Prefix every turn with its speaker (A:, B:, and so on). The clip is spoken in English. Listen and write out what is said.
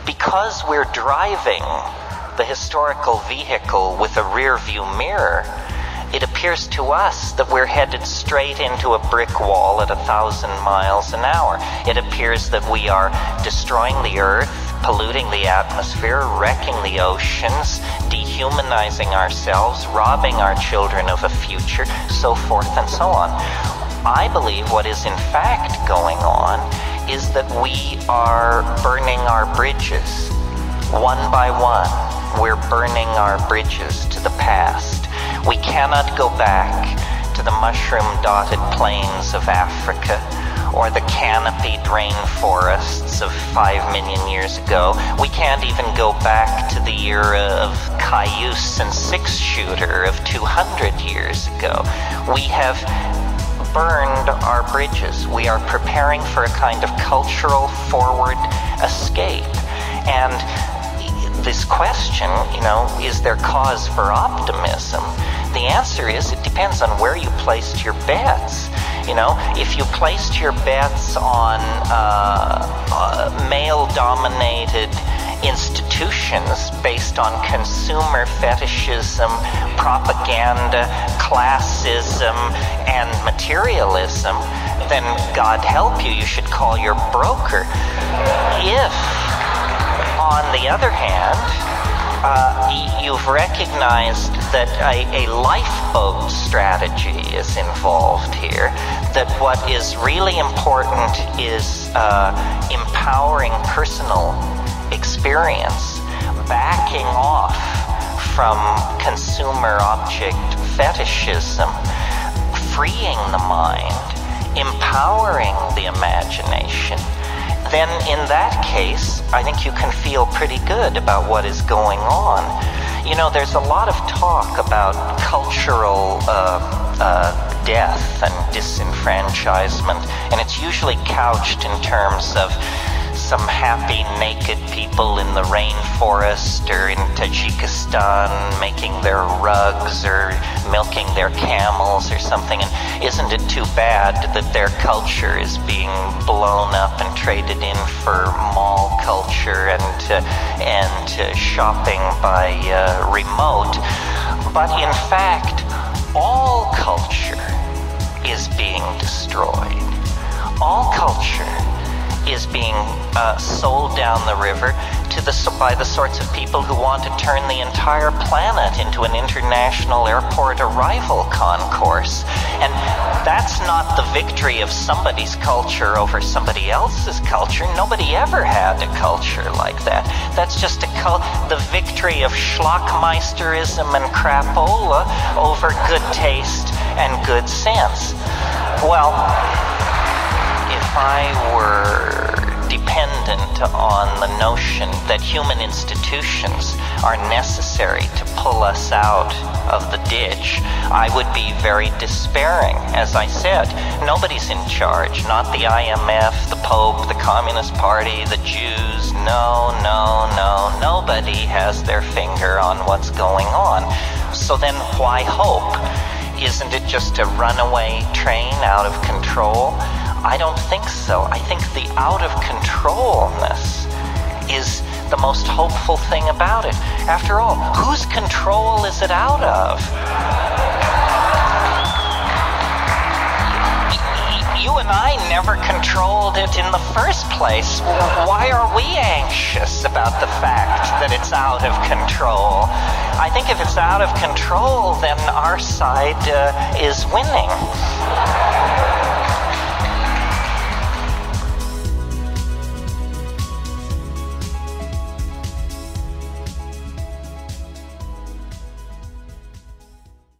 A: because we're driving the historical vehicle with a rear view mirror, it appears to us that we're headed straight into a brick wall at 1,000 miles an hour. It appears that we are destroying the earth, polluting the atmosphere, wrecking the oceans, dehumanizing ourselves, robbing our children of a future, so forth and so on. I believe what is in fact going on is that we are burning our bridges. One by one, we're burning our bridges to the past. We cannot go back to the mushroom-dotted plains of Africa or the canopied rainforests of 5 million years ago. We can't even go back to the era of cayuse and six-shooter of 200 years ago. We have burned our bridges. We are preparing for a kind of cultural forward escape. And this question, is there cause for optimism? The answer is, it depends on where you placed your bets. If you placed your bets on male-dominated institutions based on consumer fetishism, propaganda, classism, and materialism, then God help you, you should call your broker. If, on the other hand, you've recognized that a lifeboat strategy is involved here, that what is really important is empowering personal experience, backing off from consumer object fetishism, freeing the mind, empowering the imagination, then in that case, I think you can feel pretty good about what is going on. There's a lot of talk about cultural death and disenfranchisement, and it's usually couched in terms of some happy naked people in the rainforest or in Tajikistan making their rugs or milking their camels or something. And isn't it too bad that their culture is being blown up and traded in for mall culture and shopping by remote? But in fact, all culture is being destroyed. All culture is being sold down the river by the sorts of people who want to turn the entire planet into an international airport arrival concourse. And that's not the victory of somebody's culture over somebody else's culture. Nobody ever had a culture like that. That's just the victory of schlockmeisterism and crapola over good taste and good sense. Well, if I were dependent on the notion that human institutions are necessary to pull us out of the ditch, I would be very despairing. As I said, nobody's in charge. Not the IMF, the Pope, the Communist Party, the Jews. No. Nobody has their finger on what's going on. So then why hope? Isn't it just a runaway train out of control? I don't think so. I think the out-of-controlness is the most hopeful thing about it. After all, whose control is it out of? You and I never controlled it in the first place. Why are we anxious about the fact that it's out of control? I think if it's out of control, then our side is winning.